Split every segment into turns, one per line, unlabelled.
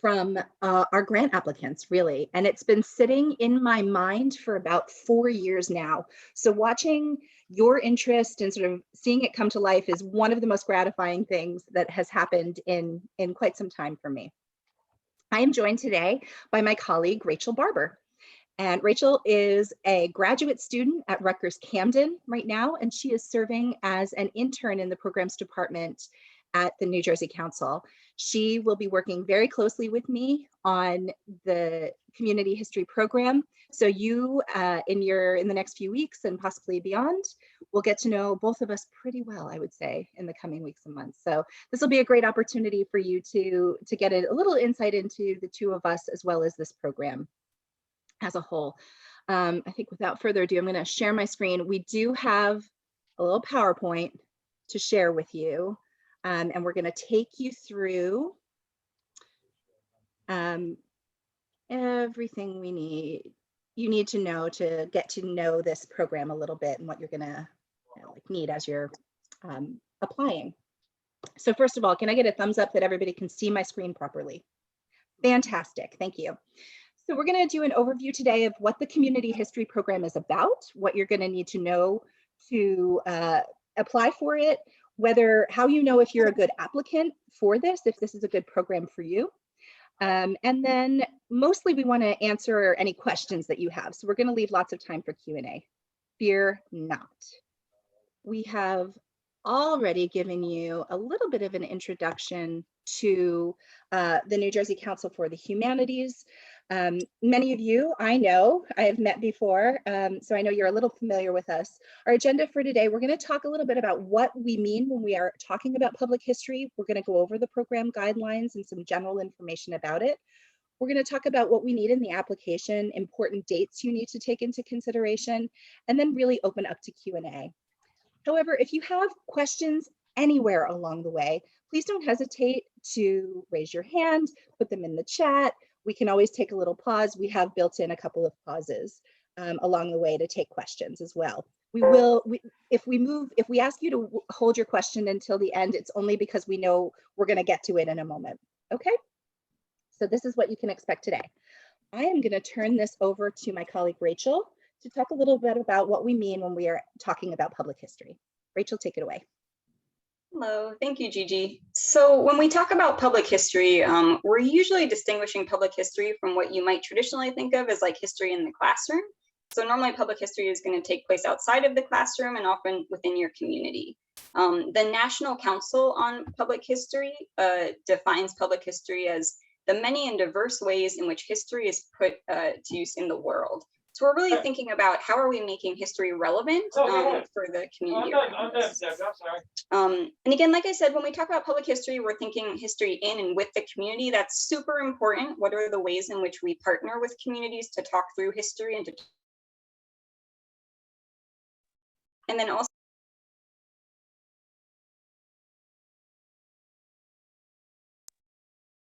from our grant applicants, really. And it's been sitting in my mind for about 4 years now. So watching your interest and sort of seeing it come to life is one of the most gratifying things that has happened in quite some time for me. I am joined today by my colleague, Rachel Barber. And Rachel is a graduate student at Rutgers Camden right now, and she is serving as an intern in the programs department at the New Jersey Council. She will be working very closely with me on the community history program. So you, in the next few weeks and possibly beyond, will get to know both of us pretty well, I would say, in the coming weeks and months. So this will be a great opportunity for you to get a little insight into the two of us, as well as this program as a whole. I think without further ado, I'm going to share my screen. We do have a little PowerPoint to share with you, and we're going to take you through everything you need to know to get to know this program a little bit and what you're going to need as you're applying. So first of all, can I get a thumbs up that everybody can see my screen properly? Fantastic, thank you. So we're going to do an overview today of what the community history program is about, what you're going to need to know to apply for it, how you know if you're a good applicant for this, if this is a good program for you. And then mostly we want to answer any questions that you have. So we're going to leave lots of time for Q&A. Fear not. We have already given you a little bit of an introduction to the New Jersey Council for the Humanities. Many of you I know I have met before, so I know you're a little familiar with us. Our agenda for today, we're going to talk a little bit about what we mean when we are talking about public history. We're going to go over the program guidelines and some general information about it. We're going to talk about what we need in the application, important dates you need to take into consideration, and then really open up to Q&A. However, if you have questions anywhere along the way, please don't hesitate to raise your hand, put them in the chat. We can always take a little pause. We have built in a couple of pauses along the way to take questions as well. If we ask you to hold your question until the end, it's only because we know we're going to get to it in a moment. Okay? So this is what you can expect today. I am going to turn this over to my colleague, Rachel, to talk a little bit about what we mean when we are talking about public history. Rachel, take it away.
Hello, thank you, Gigi. So when we talk about public history, we're usually distinguishing public history from what you might traditionally think of as like history in the classroom. So normally public history is going to take place outside of the classroom and often within your community. The National Council on Public History defines public history as the many and diverse ways in which history is put to use in the world. So we're really thinking about how are we making history relevant for the community. And again, like I said, when we talk about public history, we're thinking history in and with the community. That's super important. What are the ways in which we partner with communities to talk through history and then also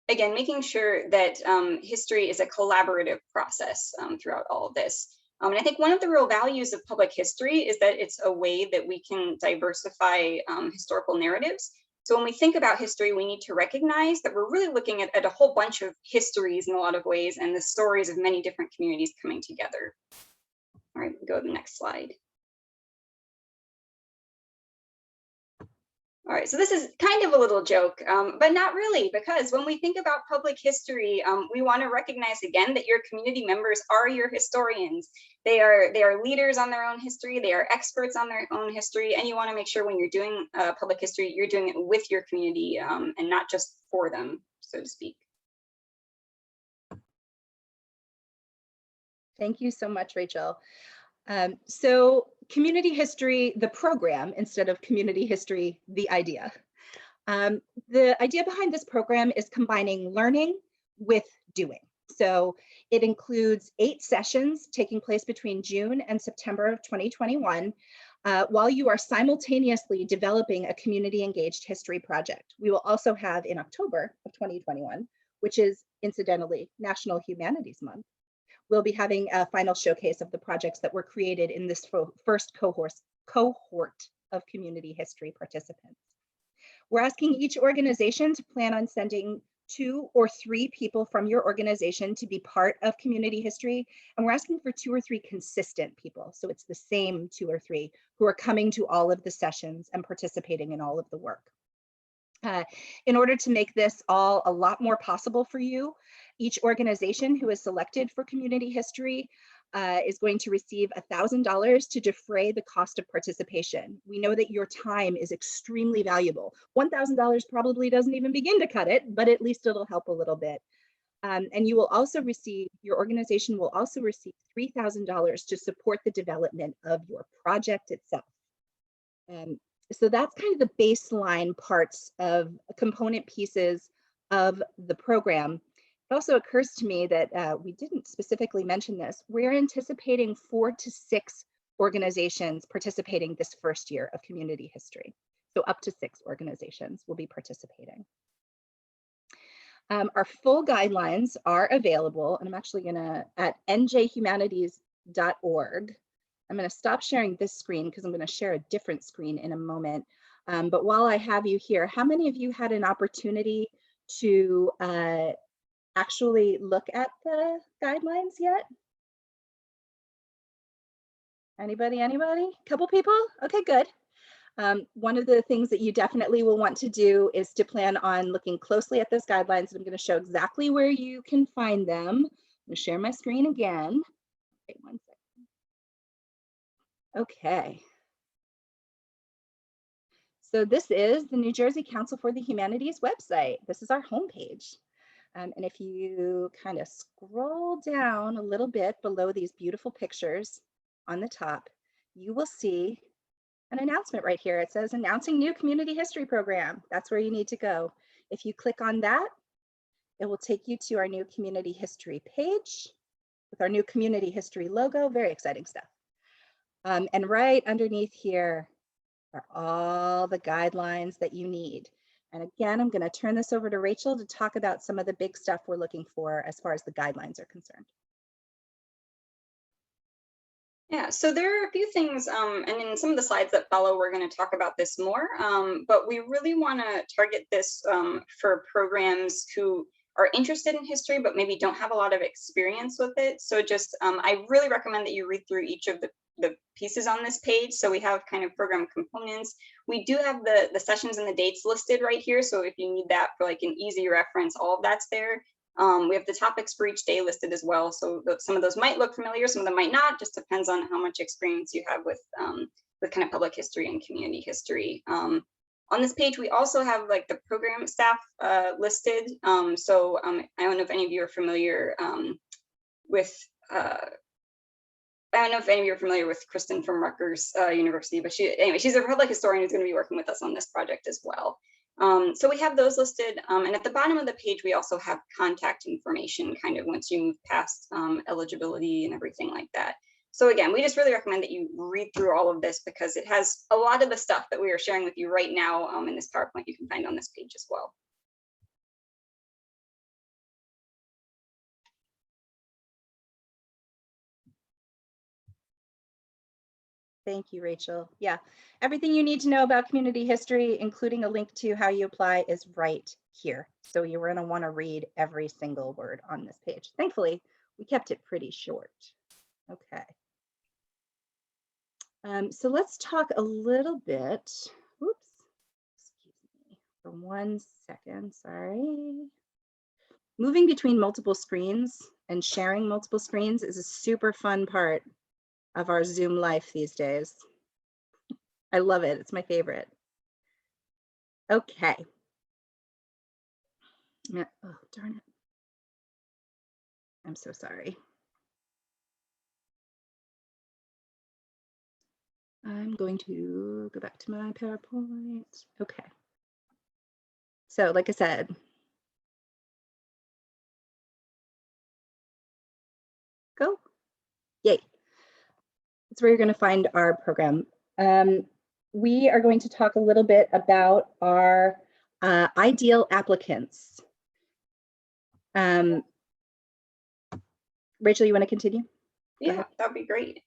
again, making sure that history is a collaborative process throughout all of this. And I think one of the real values of public history is that it's a way that we can diversify historical narratives. So when we think about history, we need to recognize that we're really looking at a whole bunch of histories in a lot of ways and the stories of many different communities coming together. All right, go to the next slide. All right, so this is kind of a little joke, but not really, because when we think about public history, we want to recognize again that your community members are your historians. They are leaders on their own history. They are experts on their own history, and you want to make sure when you're doing public history, you're doing it with your community and not just for them, so to speak.
Thank you so much, Rachel. So community history, the program, instead of community history, the idea. The idea behind this program is combining learning with doing. So it includes 8 sessions taking place between June and September of 2021, while you are simultaneously developing a community engaged history project. We will also have in October of 2021, which is incidentally National Humanities Month, we'll be having a final showcase of the projects that were created in this first cohort of community history participants. We're asking each organization to plan on sending 2 or 3 people from your organization to be part of community history. And we're asking for 2 or 3 consistent people. So it's the same 2 or 3 who are coming to all of the sessions and participating in all of the work. In order to make this all a lot more possible for you, each organization who is selected for community history is going to receive $1,000 to defray the cost of participation. We know that your time is extremely valuable. $1,000 probably doesn't even begin to cut it, but at least it'll help a little bit. And you will also receive, your organization will also receive $3,000 to support the development of your project itself. So that's kind of the baseline parts of component pieces of the program. It also occurs to me that we didn't specifically mention this. We're anticipating 4 to 6 organizations participating this first year of community history. So up to 6 organizations will be participating. Our full guidelines are available, and I'm actually gonna, at njhumanities.org. I'm gonna stop sharing this screen because I'm gonna share a different screen in a moment. But while I have you here, how many of you had an opportunity to actually look at the guidelines yet? Anybody? Couple people? Okay, good. One of the things that you definitely will want to do is to plan on looking closely at those guidelines. I'm going to show exactly where you can find them. I'm going to share my screen again. Okay, 1 second. Okay. So this is the New Jersey Council for the Humanities website. This is our homepage. And if you kind of scroll down a little bit below these beautiful pictures on the top, you will see an announcement right here. It says announcing new community history program. That's where you need to go. If you click on that, it will take you to our new community history page with our new community history logo. Very exciting stuff. And right underneath here are all the guidelines that you need. And again, I'm going to turn this over to Rachel to talk about some of the big stuff we're looking for as far as the guidelines are concerned.
Yeah, so there are a few things, and in some of the slides that follow, we're going to talk about this more, but we really want to target this for programs who are interested in history, but maybe don't have a lot of experience with it. So just, I really recommend that you read through each of the pieces on this page. So we have kind of program components. We do have the sessions and the dates listed right here. So if you need that for like an easy reference, all of that's there. We have the topics for each day listed as well. So some of those might look familiar, some of them might not, just depends on how much experience you have with kind of public history and community history. On this page, we also have like the program staff listed. I don't know if any of you are familiar with, I don't know if any of you are familiar with Kristen from Rutgers University, but she's a public historian who's going to be working with us on this project as well. So we have those listed, and at the bottom of the page, we also have contact information kind of once you move past eligibility and everything like that. So again, we just really recommend that you read through all of this because it has a lot of the stuff that we are sharing with you right now in this PowerPoint you can find on this page as well.
Thank you, Rachel. Yeah, everything you need to know about community history, including a link to how you apply, is right here. So you're going to want to read every single word on this page. Thankfully, we kept it pretty short. Okay. So let's talk a little bit. Oops, excuse me for 1 second, sorry. Moving between multiple screens and sharing multiple screens is a super fun part of our Zoom life these days. I love it, it's my favorite. Okay. Oh, darn it. I'm so sorry. I'm going to go back to my PowerPoint. Okay. So like I said, go. Yay. That's where you're going to find our program. We are going to talk a little bit about our ideal applicants. Rachel, you want to continue?
Yeah, that'd be great.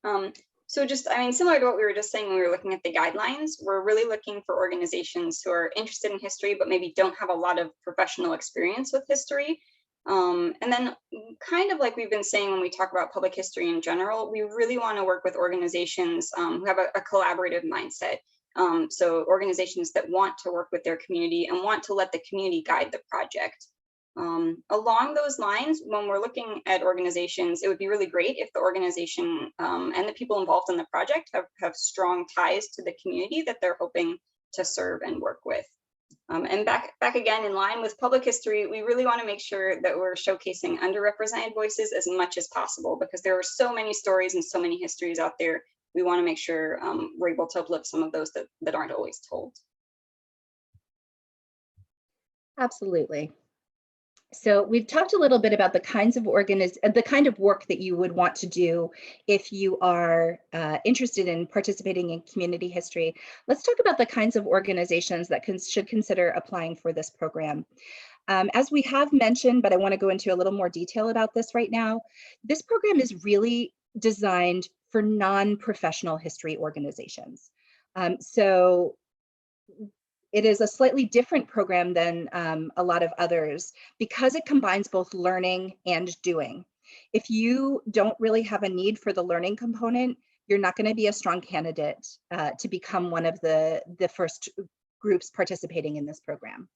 So just, I mean, similar to what we were just saying when we were looking at the guidelines, we're really looking for organizations who are interested in history, but maybe don't have a lot of professional experience with history. And then kind of like we've been saying when we talk about public history in general, we really want to work with organizations who have a collaborative mindset. So organizations that want to work with their community and want to let the community guide the project. Along those lines, when we're looking at organizations, it would be really great if the organization and the people involved in the project have strong ties to the community that they're hoping to serve and work with. And back again, in line with public history, we really want to make sure that we're showcasing underrepresented voices as much as possible, because there are so many stories and so many histories out there. We want to make sure we're able to uplift some of those that aren't always told.
Absolutely. So we've talked a little bit about the kinds of the kind of work that you would want to do if you are interested in participating in community history. Let's talk about the kinds of organizations that should consider applying for this program. As we have mentioned, but I want to go into a little more detail about this right now, this program is really designed for non-professional history organizations. So it is a slightly different program than a lot of others because it combines both learning and doing. If you don't really have a need for the learning component, you're not going to be a strong candidate to become one of the first groups participating in this program.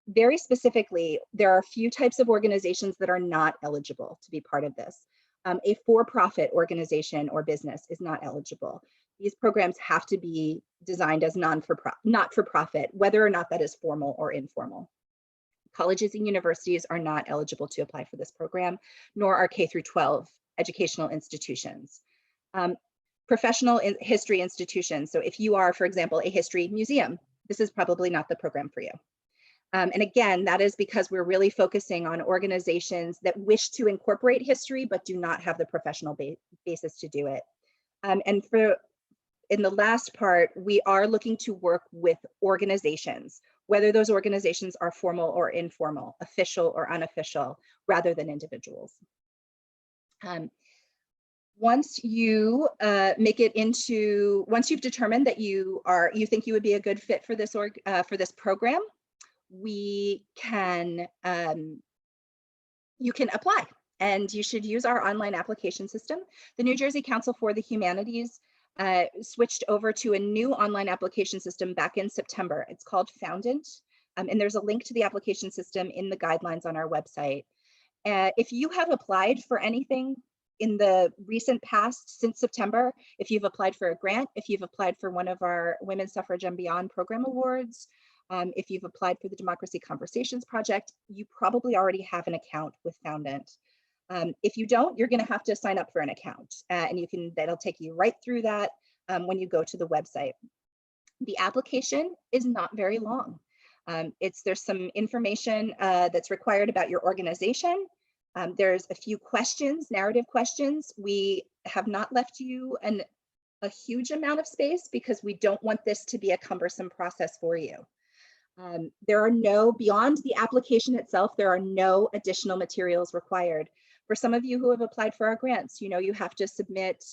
Very specifically, there are a few types of organizations that are not eligible to be part of this. A for-profit organization or business is not eligible. These programs have to be designed as not-for-profit, whether or not that is formal or informal. Colleges and universities are not eligible to apply for this program, nor are K through 12 educational institutions. Professional history institutions. So if you are, for example, a history museum, this is probably not the program for you. And again, that is because we're really focusing on organizations that wish to incorporate history, but do not have the professional basis to do it. And in the last part, we are looking to work with organizations, whether those organizations are formal or informal, official or unofficial, rather than individuals. Once you once you've determined that you think you would be a good fit for this program, you can apply, and you should use our online application system. The New Jersey Council for the Humanities switched over to a new online application system back in September. It's called Foundant, and there's a link to the application system in the guidelines on our website. If you have applied for anything in the recent past since September, if you've applied for a grant, if you've applied for one of our Women's Suffrage and Beyond program awards, if you've applied for the Democracy Conversations Project, you probably already have an account with Foundant. If you don't, you're going to have to sign up for an account, and that'll take you right through that when you go to the website. The application is not very long. There's some information that's required about your organization. There's a few questions, narrative questions. We have not left you a huge amount of space because we don't want this to be a cumbersome process for you. Beyond the application itself, there are no additional materials required. For some of you who have applied for our grants, you have to submit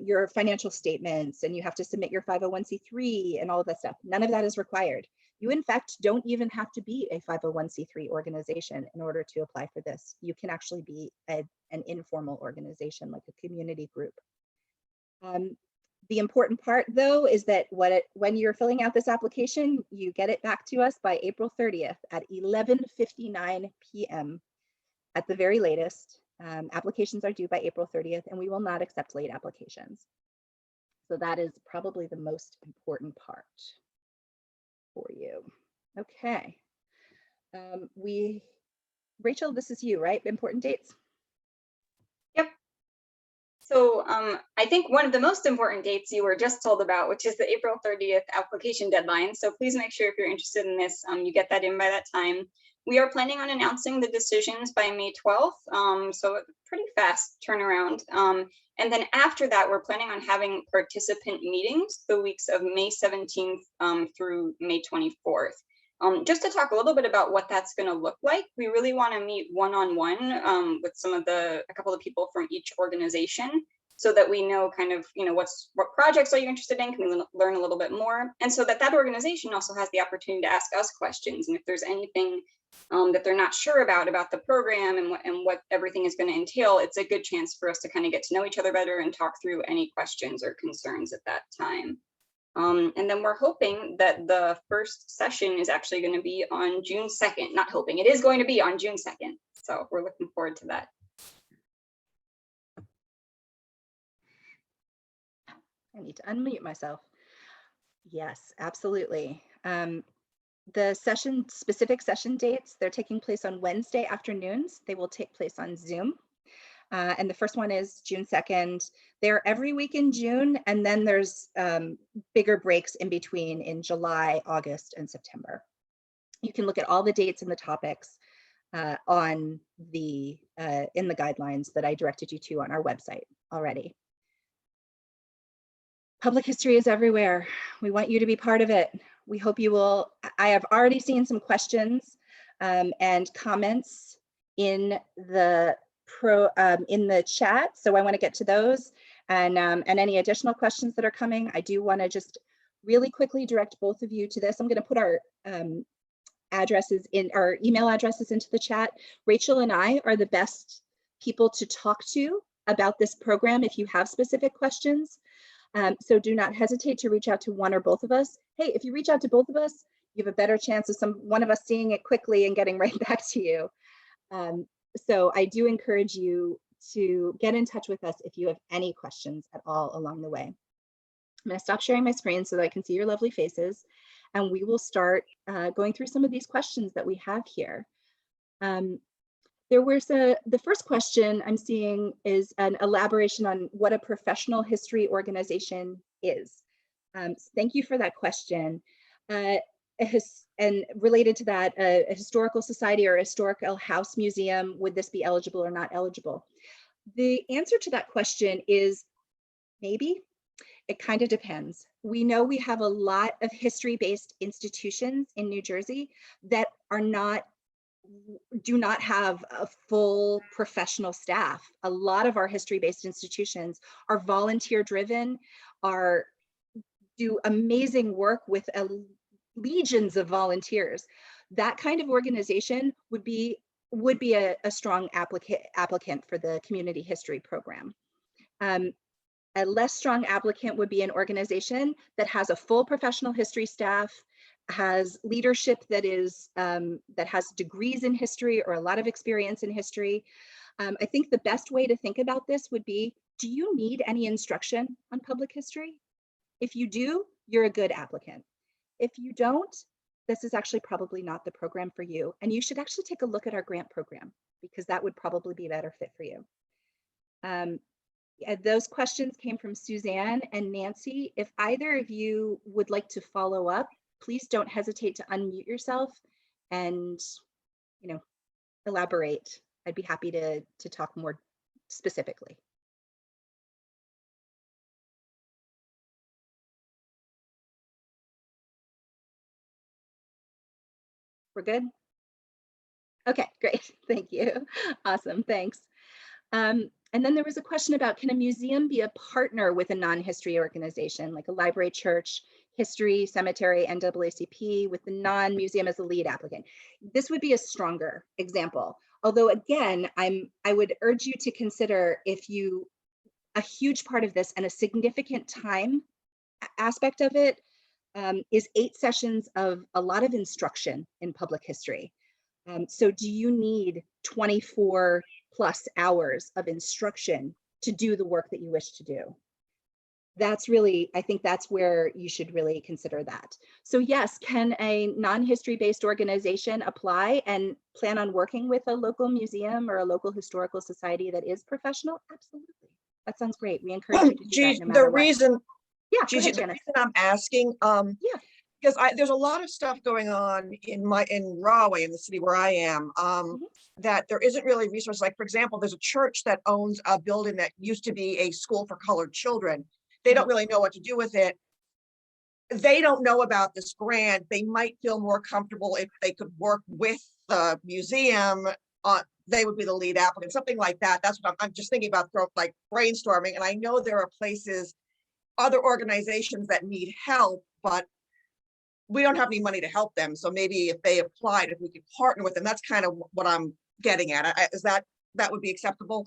your financial statements, and you have to submit your 501c3 and all of that stuff. None of that is required. You, in fact, don't even have to be a 501c3 organization in order to apply for this. You can actually be an informal organization, like a community group. The important part, though, is that when you're filling out this application, you get it back to us by April 30th at 11:59 p.m. at the very latest. Applications are due by April 30th, and we will not accept late applications. So that is probably the most important part for you. Okay. Rachel, this is you, right? Important dates?
Yep. So I think one of the most important dates you were just told about, which is the April 30th application deadline. So please make sure if you're interested in this, you get that in by that time. We are planning on announcing the decisions by May 12th, so a pretty fast turnaround. And then after that, we're planning on having participant meetings the weeks of May 17th through May 24th. Just to talk a little bit about what that's going to look like, we really want to meet one-on-one with a couple of people from each organization so that we know kind of, what projects are you interested in? Can we learn a little bit more? And so that organization also has the opportunity to ask us questions. And if there's anything that they're not sure about the program and what everything is going to entail, it's a good chance for us to kind of get to know each other better and talk through any questions or concerns at that time. And then we're hoping that the first session is actually going to be on June 2nd. Not hoping, it is going to be on June 2nd. So we're looking forward to that.
I need to unmute myself. Yes, absolutely. The specific session dates, they're taking place on Wednesday afternoons. They will take place on Zoom. And the first one is June 2nd. They're every week in June, and then there's bigger breaks in between in July, August, and September. You can look at all the dates and the topics in the guidelines that I directed you to on our website already. Public history is everywhere. We want you to be part of it. We hope you will. I have already seen some questions and comments in the chat, so I want to get to those and any additional questions that are coming. I do want to just really quickly direct both of you to this. I'm going to put our email addresses into the chat. Rachel and I are the best people to talk to about this program if you have specific questions. So do not hesitate to reach out to one or both of us. Hey, if you reach out to both of us, you have a better chance of one of us seeing it quickly and getting right back to you. So I do encourage you to get in touch with us if you have any questions at all along the way. I'm going to stop sharing my screen so that I can see your lovely faces, and we will start going through some of these questions that we have here. The first question I'm seeing is an elaboration on what a professional history organization is. So thank you for that question. And related to that, a historical society or a historical house museum, would this be eligible or not eligible? The answer to that question is maybe. It kind of depends. We know we have a lot of history-based institutions in New Jersey that do not have a full professional staff. A lot of our history-based institutions are volunteer-driven, do amazing work with legions of volunteers. That kind of organization would be a strong applicant for the community history program. A less strong applicant would be an organization that has a full professional history staff, has leadership that has degrees in history or a lot of experience in history. I think the best way to think about this would be, do you need any instruction on public history? If you do, you're a good applicant. If you don't, this is actually probably not the program for you. And you should actually take a look at our grant program, because that would probably be a better fit for you. Those questions came from Suzanne and Nancy. If either of you would like to follow up, please don't hesitate to unmute yourself and elaborate. I'd be happy to talk more specifically. We're good? Okay, great. Thank you. Awesome, thanks. And then there was a question about, can a museum be a partner with a non-history organization like a library, church, history, cemetery, NAACP, with the non-museum as the lead applicant? This would be a stronger example. Although again, I would urge you to consider a huge part of this and a significant time aspect of it is 8 sessions of a lot of instruction in public history. So do you need 24+ hours of instruction to do the work that you wish to do? I think that's where you should really consider that. So yes, can a non-history based organization apply and plan on working with a local museum or a local historical society that is professional? Absolutely. That sounds great. We encourage you to do that no matter what. Yeah, go ahead,
the reason I'm asking, because there's a lot of stuff going on in Rahway, in the city where I am, that there isn't really resources. Like, for example, there's a church that owns a building that used to be a school for colored children. They don't really know what to do with it. They don't know about this grant. They might feel more comfortable if they could work with the museum they would be the lead applicant, something like that. That's what I'm just thinking about, like brainstorming. And I know there are places, other organizations that need help, but we don't have any money to help them. So maybe if they applied, if we could partner with them, that's kind of what I'm getting at. Is that would be acceptable?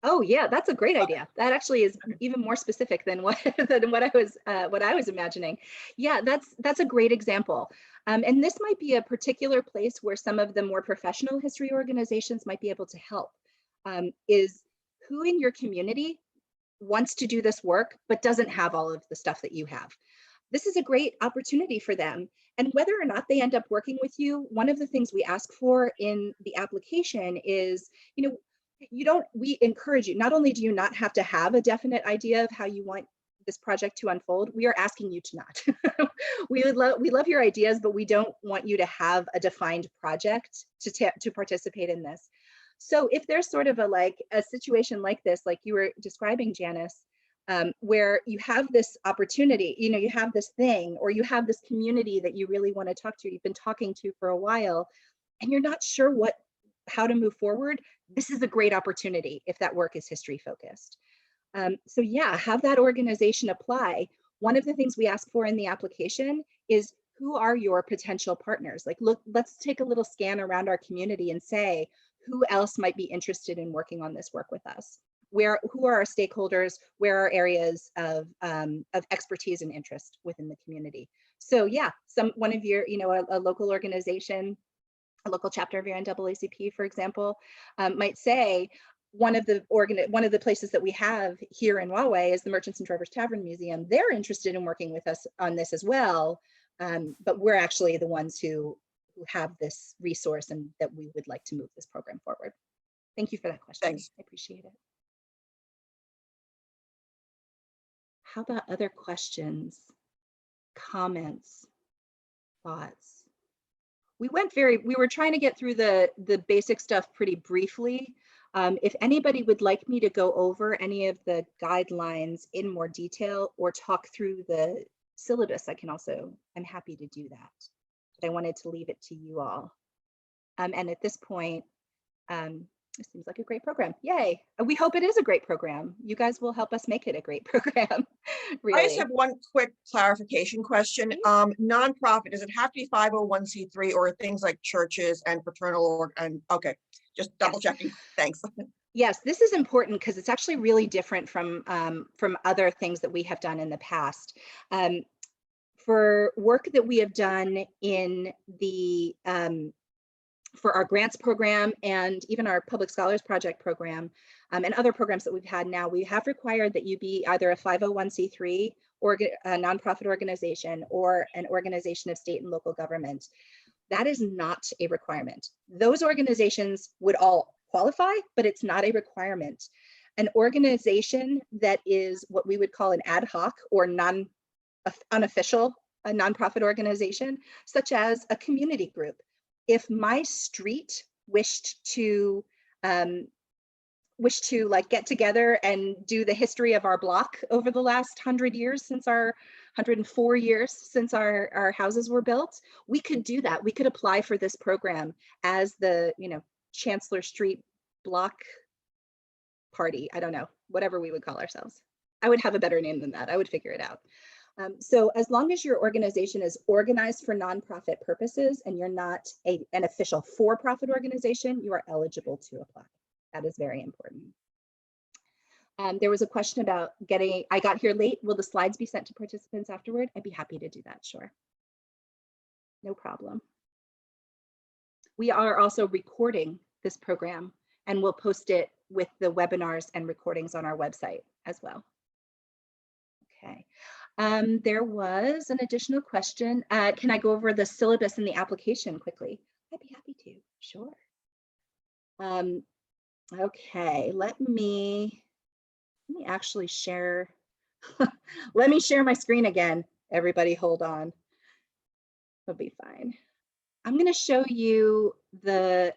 Oh yeah, that's a great idea. That actually is even more specific than what I was imagining. Yeah, that's a great example. And this might be a particular place where some of the more professional history organizations might be able to help. Is who in your community wants to do this work but doesn't have all of the stuff that you have? This is a great opportunity for them. And whether or not they end up working with you, one of the things we ask for in the application is, we encourage you, not only do you not have to have a definite idea of how you want this project to unfold, we are asking you to not. we love your ideas, but we don't want you to have a defined project to participate in this. So if there's sort of a situation like this, like you were describing, Janice, where you have this opportunity, you have this thing, or you have this community that you really want to talk to, you've been talking to for a while, and you're not sure how to move forward, this is a great opportunity if that work is history focused. So yeah, have that organization apply. One of the things we ask for in the application is, who are your potential partners? Like, look, let's take a little scan around our community and say, who else might be interested in working on this work with us? Who are our stakeholders? Where are areas of expertise and interest within the community? So yeah, one of your, a local organization, a local chapter of your NAACP, for example, might say, one of the places that we have here in Rahway is the Merchants and Drivers Tavern Museum. They're interested in working with us on this as well, but we're actually the ones who have this resource and that we would like to move this program forward. Thank you for that question.
Thanks.
I appreciate it. How about other questions, comments, thoughts? We were trying to get through the basic stuff pretty briefly. If anybody would like me to go over any of the guidelines in more detail or talk through the syllabus, I'm happy to do that. But I wanted to leave it to you all. And at this point, it seems like a great program. Yay. We hope it is a great program. You guys will help us make it a great program. Really.
I just have one quick clarification question. Nonprofit, does it have to be 501c3 or things like churches and fraternal okay, just double checking. Thanks.
Yes, this is important because it's actually really different from other things that we have done in the past. For work that we have done in the for our grants program and even our Public Scholars Project program and other programs that we've had now, we have required that you be either a 501c3 or a nonprofit organization or an organization of state and local government. That is not a requirement. Those organizations would all qualify, but it's not a requirement. An organization that is what we would call an ad hoc or unofficial, a nonprofit organization, such as a community group. If my street wished to get together and do the history of our block over the last 104 years since our houses were built, we could do that. We could apply for this program as the Chancellor Street Block Party. I don't know, whatever we would call ourselves. I would have a better name than that. I would figure it out. So as long as your organization is organized for nonprofit purposes and you're not an official for-profit organization, you are eligible to apply. That is very important. There was a question about I got here late. Will the slides be sent to participants afterward? I'd be happy to do that, sure. No problem. We are also recording this program and we'll post it with the webinars and recordings on our website as well. Okay. There was an additional question. Can I go over the syllabus and the application quickly? I'd be happy to, sure. Okay, let me actually share. Let me share my screen again. Everybody hold on. It'll be fine. I'm going to show you the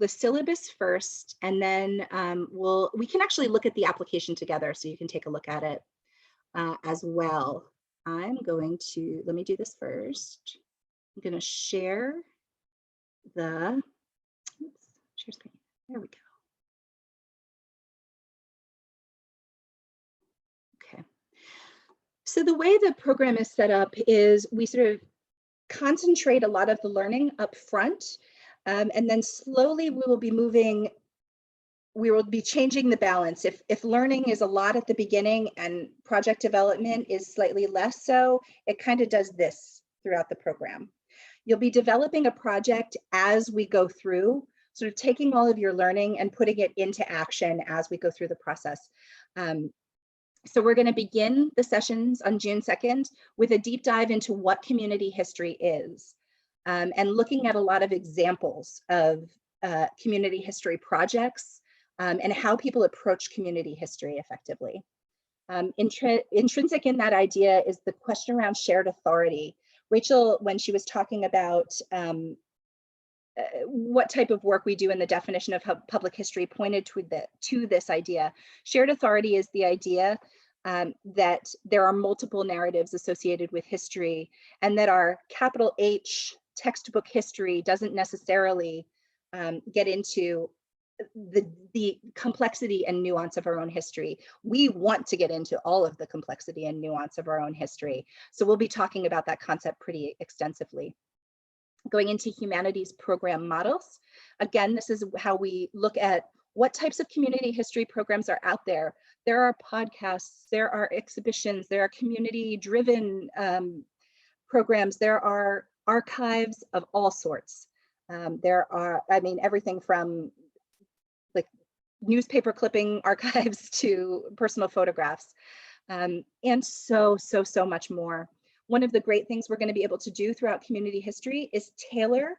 syllabus first, and then we can actually look at the application together so you can take a look at it as well. I'm going to, let me do this first. I'm going to share the, share screen. There we go. Okay. So the way the program is set up is we sort of concentrate a lot of the learning up front, and then slowly we will be changing the balance. If learning is a lot at the beginning and project development is slightly less so, it kind of does this throughout the program. You'll be developing a project as we go through, sort of taking all of your learning and putting it into action as we go through the process. So we're going to begin the sessions on June 2nd with a deep dive into what community history is, and looking at a lot of examples of community history projects, and how people approach community history effectively. Intrinsic in that idea is the question around shared authority. Rachel, when she was talking about what type of work we do in the definition of public history, pointed to this idea. Shared authority is the idea that there are multiple narratives associated with history, and that our capital H textbook history doesn't necessarily get into the complexity and nuance of our own history. We want to get into all of the complexity and nuance of our own history. So we'll be talking about that concept pretty extensively. Going into humanities program models. Again, this is how we look at what types of community history programs are out there. There are podcasts, there are exhibitions, there are community-driven programs, there are archives of all sorts. There are, I mean, everything from like newspaper clipping archives to personal photographs, and so much more. One of the great things we're going to be able to do throughout community history is tailor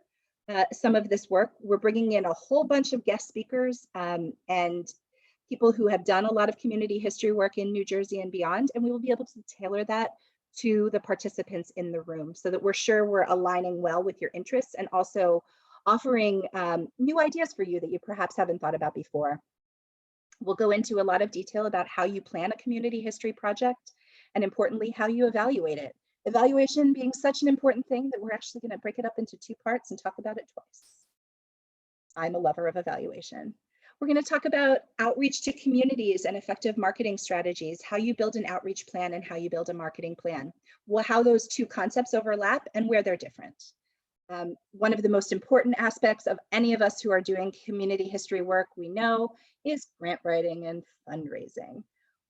some of this work. We're bringing in a whole bunch of guest speakers and people who have done a lot of community history work in New Jersey and beyond, and we will be able to tailor that to the participants in the room so that we're sure we're aligning well with your interests and also offering new ideas for you that you perhaps haven't thought about before. We'll go into a lot of detail about how you plan a community history project, and importantly, how you evaluate it. Evaluation being such an important thing that we're actually going to break it up into 2 parts and talk about it twice. I'm a lover of evaluation. We're going to talk about outreach to communities and effective marketing strategies, how you build an outreach plan and how you build a marketing plan, well, how those 2 concepts overlap and where they're different. One of the most important aspects of any of us who are doing community history work we know is grant writing and fundraising.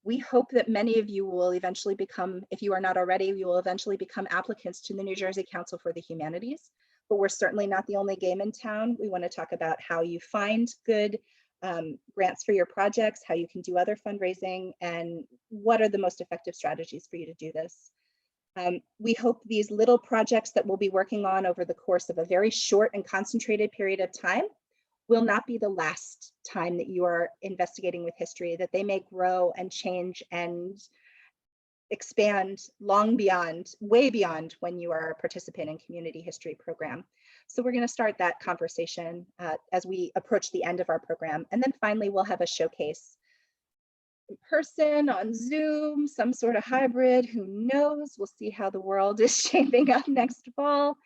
We hope that many of you will eventually become, if you are not already, you will eventually become applicants to the New Jersey Council for the Humanities, but we're certainly not the only game in town. We want to talk about how you find good grants for your projects, how you can do other fundraising, and what are the most effective strategies for you to do this. We hope these little projects that we'll be working on over the course of a very short and concentrated period of time will not be the last time that you are investigating with history, that they may grow and change and expand long beyond, way beyond when you are participating in community history program. So we're going to start that conversation as we approach the end of our program. And then finally, we'll have a showcase in person, on Zoom, some sort of hybrid, who knows? We'll see how the world is shaping up next fall.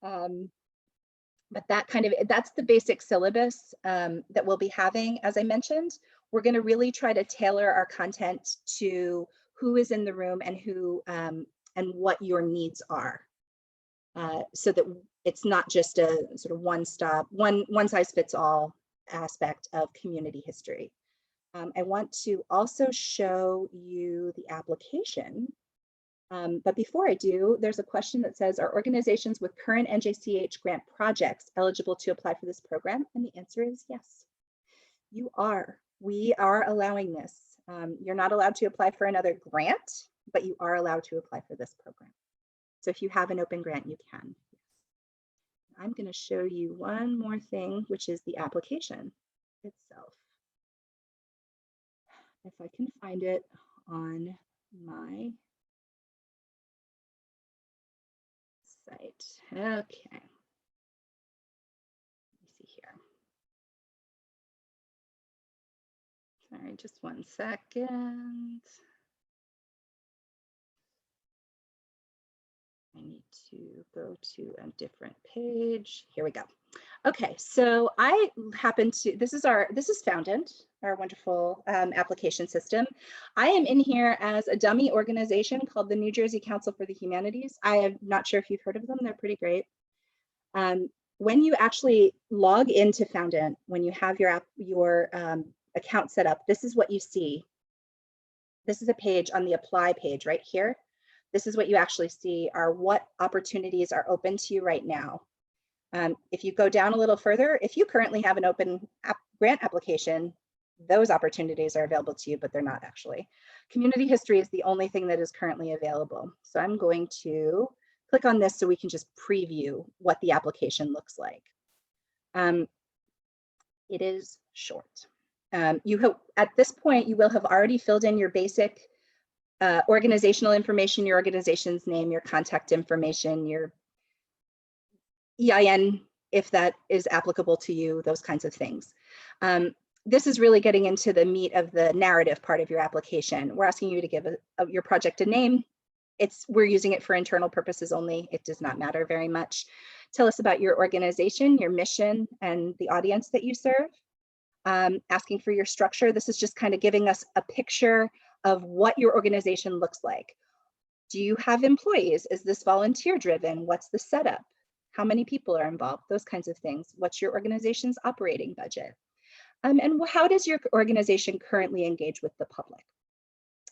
But that's the basic syllabus that we'll be having. As I mentioned, we're going to really try to tailor our content to who is in the room and who and what your needs are, so that it's not just a sort of one size fits all aspect of community history. I want to also show you the application. But before I do, there's a question that says, are organizations with current NJCH grant projects eligible to apply for this program? And the answer is yes, you are. We are allowing this. You're not allowed to apply for another grant, but you are allowed to apply for this program. So if you have an open grant, you can. I'm going to show you one more thing, which is the application itself. If I can find it on my site. Okay. Let me see here. Sorry, just 1 second. I need to go to a different page. Here we go. Okay, so I happen to, this is Foundant, our wonderful application system. I am in here as a dummy organization called the New Jersey Council for the Humanities. I am not sure if you've heard of them, they're pretty great. When you actually log into Foundant, when you have your account set up, this is what you see. This is a page on the apply page right here. This is what you actually see are what opportunities are open to you right now. If you go down a little further, if you currently have an open grant application, those opportunities are available to you, but they're not actually. Community history is the only thing that is currently available. So I'm going to click on this so we can just preview what the application looks like. It is short. At this point, you will have already filled in your basic organizational information, your organization's name, your contact information, your EIN, if that is applicable to you, those kinds of things. This is really getting into the meat of the narrative part of your application. We're asking you to give your project a name. We're using it for internal purposes only. It does not matter very much. Tell us about your organization, your mission, and the audience that you serve. Asking for your structure. This is just kind of giving us a picture of what your organization looks like. Do you have employees? Is this volunteer driven? What's the setup? How many people are involved? Those kinds of things. What's your organization's operating budget? And how does your organization currently engage with the public?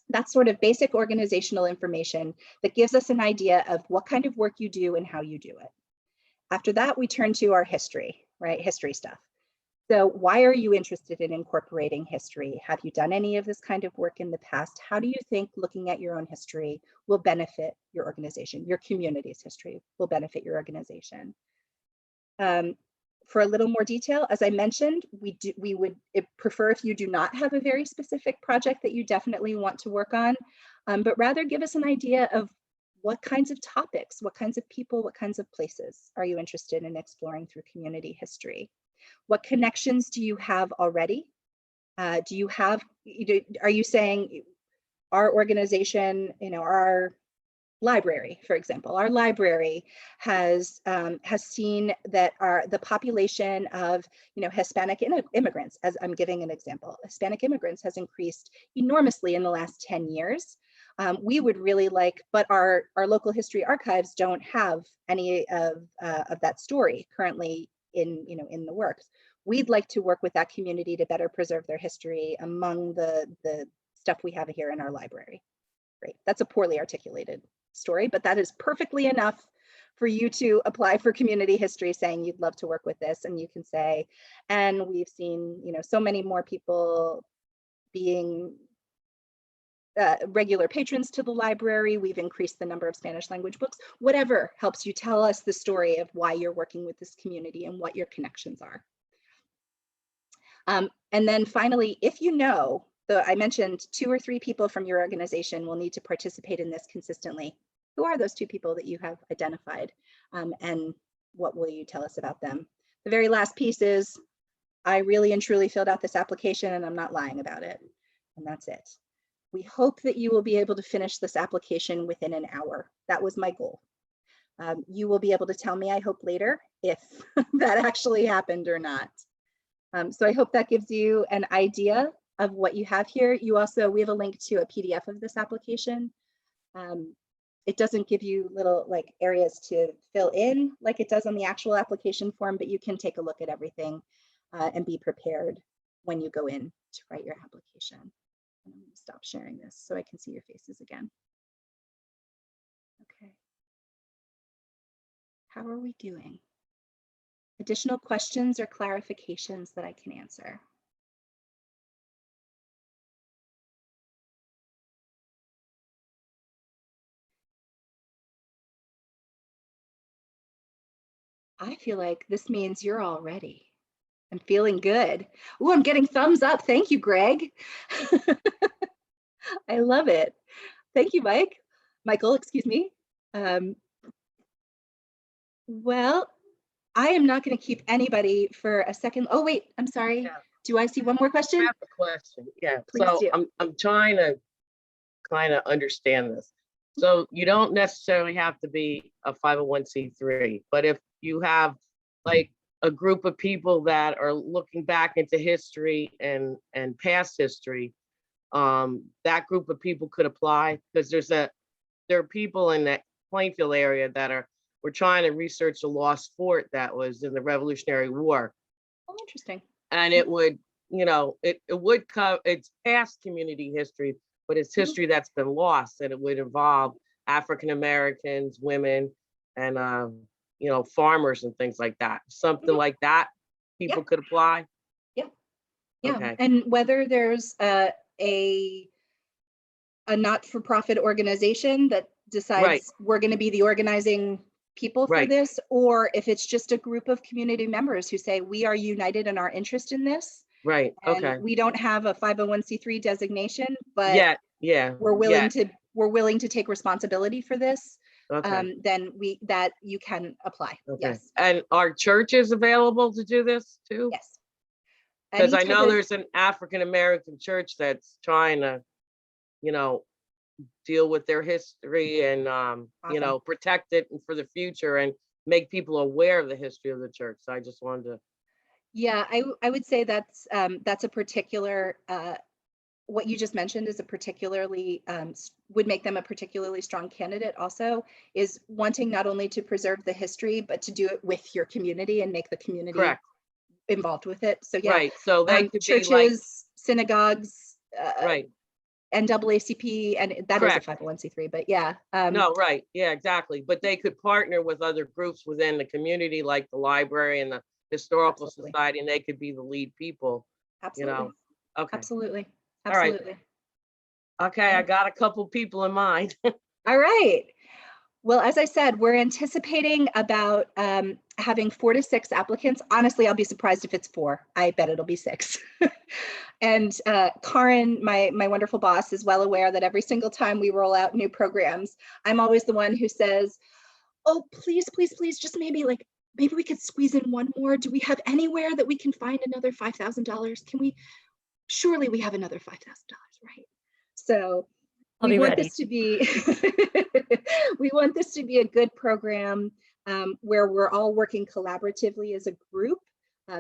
That's sort of basic organizational information that gives us an idea of what kind of work you do and how you do it. After that, we turn to our history, right? History stuff. So why are you interested in incorporating history? Have you done any of this kind of work in the past? How do you think looking at your own history will benefit your organization? Your community's history will benefit your organization. For a little more detail, as I mentioned, we would prefer if you do not have a very specific project that you definitely want to work on, but rather give us an idea of what kinds of topics, what kinds of people, what kinds of places are you interested in exploring through community history? What connections do you have already? Are you saying our organization, our library, for example, our library has seen that the population of Hispanic immigrants, as I'm giving an example, Hispanic immigrants has increased enormously in the last 10 years. We would really like, but our local history archives don't have any of that story currently in the works. We'd like to work with that community to better preserve their history among the stuff we have here in our library. Great, that's a poorly articulated story, but that is perfectly enough for you to apply for community history saying you'd love to work with this. And you can say, and we've seen so many more people being regular patrons to the library. We've increased the number of Spanish language books. Whatever helps you tell us the story of why you're working with this community and what your connections are. And then finally, if I mentioned 2 or 3 people from your organization will need to participate in this consistently. Who are those 2 people that you have identified? And what will you tell us about them? The very last piece is, I really and truly filled out this application and I'm not lying about it. And that's it. We hope that you will be able to finish this application within an hour. That was my goal. You will be able to tell me, I hope later, if that actually happened or not. So I hope that gives you an idea of what you have here. We have a link to a PDF of this application. It doesn't give you little areas to fill in like it does on the actual application form, but you can take a look at everything and be prepared when you go in to write your application. I'm going to stop sharing this so I can see your faces again. Okay. How are we doing? Additional questions or clarifications that I can answer? I feel like this means you're all ready. I'm feeling good. Oh, I'm getting thumbs up. Thank you, Greg. I love it. Thank you, Michael, excuse me. Well, I am not going to keep anybody for a second. Oh, wait, I'm sorry. Yeah. Do I see one more question?
I have a question. Yeah.
Please
so
do.
I'm trying to kind of understand this. So you don't necessarily have to be a 501c3, but if you have like a group of people that are looking back into history and past history, that group of people could apply, because there are people in that Plainfield area that we're trying to research a lost fort that was in the Revolutionary War.
Oh, interesting.
And it would, it would cover, it's past community history, but it's history that's been lost, and it would involve African Americans, women, and farmers and things like that. Something like that, people could apply.
Yeah. Yeah.
Okay.
And whether there's a not-for-profit organization that decides
Right.
we're going to be the organizing people for
Right.
this, or if it's just a group of community members who say we are united in our interest in this.
Right.
And
Okay.
we don't have a 501c3 designation, but
Yeah.
we're willing to take responsibility for this.
Okay.
Then you can apply.
Okay.
Yes.
And are churches available to do this too?
Yes.
Because
Any
I
type
know
of-
there's an African American church that's trying to, deal with their history and,
Awesome.
protect it for the future and make people aware of the history of the church. So I just wanted to.
Yeah, I would say that's a particular, what you just mentioned is a particularly, would make them a particularly strong candidate also, is wanting not only to preserve the history, but to do it with your community and make the community
Correct.
involved with it. So yeah,
Right. So they could
churches,
be like,
synagogues,
right.
NAACP, and that is a
Correct.
501c3, but yeah.
No, right. Yeah, exactly. But they could partner with other groups within the community, like the library and the historical
Absolutely.
society, and they could be the lead people,
Absolutely.
Okay.
Absolutely.
All right.
Absolutely.
Okay. I got a couple people in mind.
All right. Well, as I said, we're anticipating about having 4 to 6 applicants. Honestly, I'll be surprised if it's 4. I bet it'll be 6. And Karin, my wonderful boss, is well aware that every single time we roll out new programs, I'm always the one who says, oh, please, please, please, just maybe we could squeeze in one more. Do we have anywhere that we can find another $5,000? Surely we have another $5,000, right? So we want this to be we want this to be a good program where we're all working collaboratively as a group.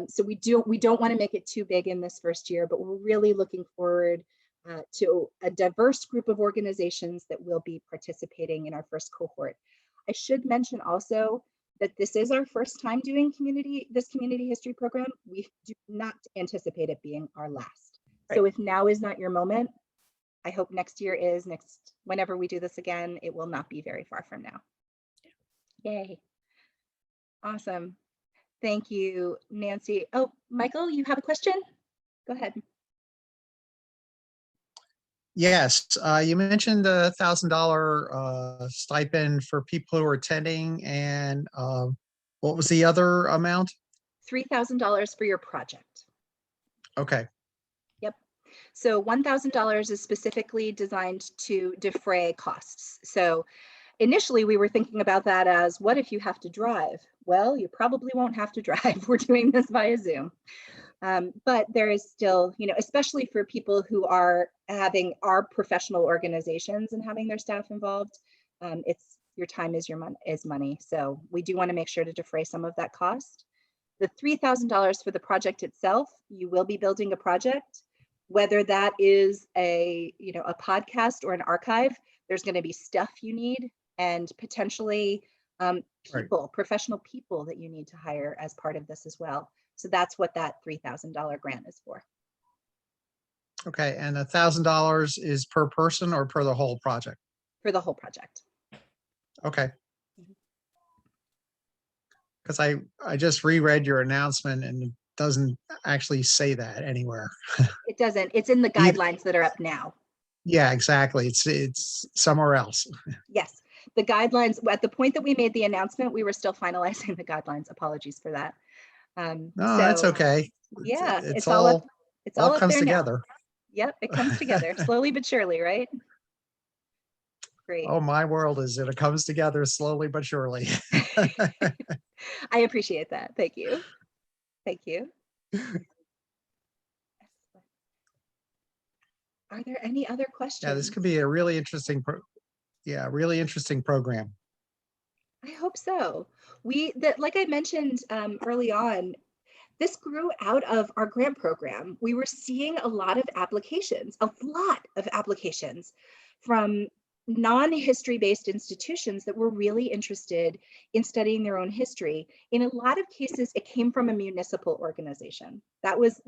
So we don't want to make it too big in this first year, but we're really looking forward to a diverse group of organizations that will be participating in our first cohort. I should mention also that this is our first time doing this community history program. We do not anticipate it being our last.
Right.
So if now is not your moment, I hope next year is. Whenever we do this again, it will not be very far from now. Yay. Awesome. Thank you, Nancy. Oh, Michael, you have a question? Go ahead.
Yes, you mentioned the $1,000 stipend for people who are attending, and what was the other amount?
$3,000 for your project.
Okay.
Yep. So $1,000 is specifically designed to defray costs. So initially we were thinking about that as, what if you have to drive? Well, you probably won't have to drive. We're doing this via Zoom. But there is still, especially for people who are having our professional organizations and having their staff involved, it's your time is money. So we do want to make sure to defray some of that cost. The $3,000 for the project itself, you will be building a project, whether that is a podcast or an archive. There's going to be stuff you need, and potentially professional people that you need to hire as part of this as well. So that's what that $3,000 grant is for.
Okay, and $1,000 is per person or per the whole project?
For the whole project.
Okay. Because I just reread your announcement and it doesn't actually say that anywhere.
It doesn't. It's in the guidelines that are up now.
Yeah, exactly. It's somewhere else.
Yes, the guidelines, at the point that we made the announcement, we were still finalizing the guidelines. Apologies for that.
No, that's okay.
Yeah,
It's all
up
comes
there
together.
now. Yep, it comes together slowly but surely, right? Great.
Oh, my world is it comes together slowly but surely.
I appreciate that. Thank you. Thank you. Are there any other questions?
Yeah, this could be a really interesting Yeah, really interesting program.
I hope so. Like I mentioned early on, this grew out of our grant program. We were seeing a lot of applications from non-history based institutions that were really interested in studying their own history. In a lot of cases, it came from a municipal organization. That was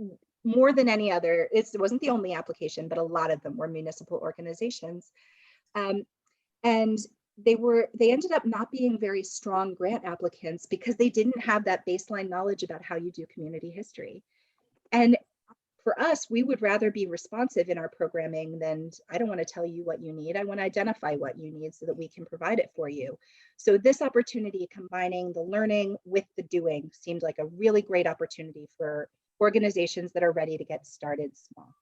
more than any other. It wasn't the only application, but a lot of them were municipal organizations. And they ended up not being very strong grant applicants because they didn't have that baseline knowledge about how you do community history. And for us, we would rather be responsive in our programming than, I don't want to tell you what you need. I want to identify what you need so that we can provide it for you. So this opportunity, combining the learning with the doing, seemed like a really great opportunity for organizations that are ready to get started small.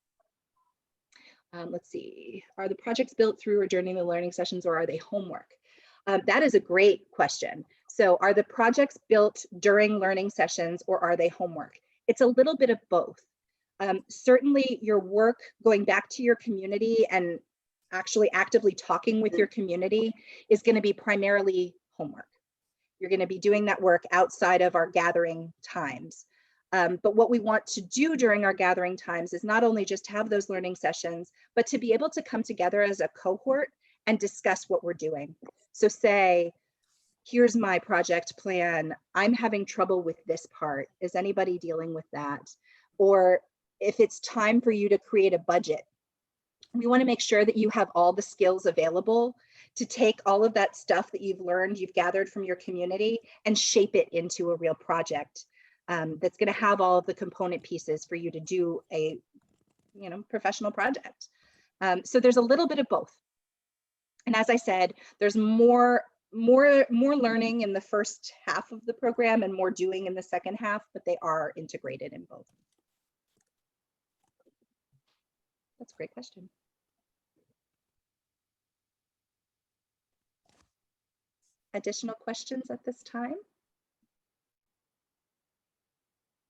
Let's see, are the projects built through or during the learning sessions, or are they homework? That is a great question. So are the projects built during learning sessions or are they homework? It's a little bit of both. Certainly your work going back to your community and actually actively talking with your community is going to be primarily homework. You're going to be doing that work outside of our gathering times. But what we want to do during our gathering times is not only just have those learning sessions, but to be able to come together as a cohort and discuss what we're doing. So say, here's my project plan. I'm having trouble with this part. Is anybody dealing with that? Or if it's time for you to create a budget, we want to make sure that you have all the skills available to take all of that stuff that you've learned, you've gathered from your community, and shape it into a real project that's going to have all of the component pieces for you to do a professional project. So there's a little bit of both. And as I said, there's more learning in the first half of the program and more doing in the second half, but they are integrated in both. That's a great question. Additional questions at this time?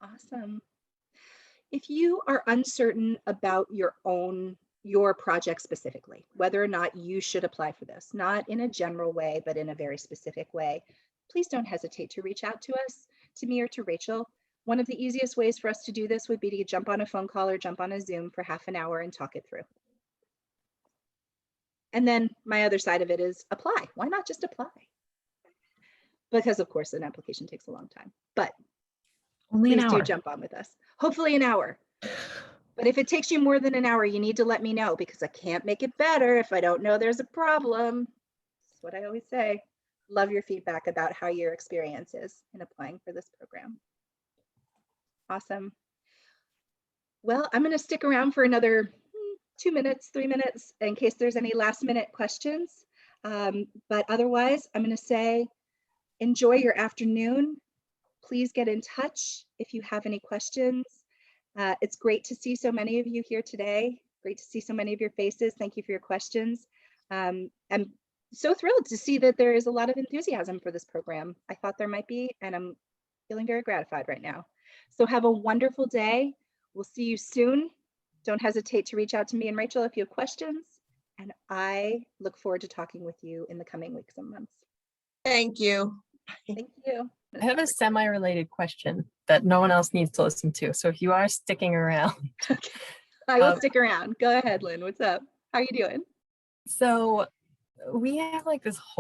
Awesome. If you are uncertain about your project specifically, whether or not you should apply for this, not in a general way, but in a very specific way, please don't hesitate to reach out to us, to me or to Rachel. One of the easiest ways for us to do this would be to jump on a phone call or jump on a Zoom for half an hour and talk it through. And then my other side of it is apply. Why not just apply? Because of course an application takes a long time, but
Only an
please
hour.
do jump on with us. Hopefully an hour. But if it takes you more than an hour, you need to let me know, because I can't make it better if I don't know there's a problem. That's what I always say. Love your feedback about how your experience is in applying for this program. Awesome. Well, I'm going to stick around for another 2 minutes, 3 minutes in case there's any last minute questions. But otherwise, I'm going to say, enjoy your afternoon. Please get in touch if you have any questions. It's great to see so many of you here today. Great to see so many of your faces. Thank you for your questions. I'm so thrilled to see that there is a lot of enthusiasm for this program. I thought there might be, and I'm feeling very gratified right now. So have a wonderful day. We'll see you soon. Don't hesitate to reach out to me and Rachel if you have questions. And I look forward to talking with you in the coming weeks and months.
Thank you.
Thank you.
I have a semi-related question that no one else needs to listen to. So if you are sticking around.
I will stick around. Go ahead, Lynn. What's up? How are you doing?
So we have like this whole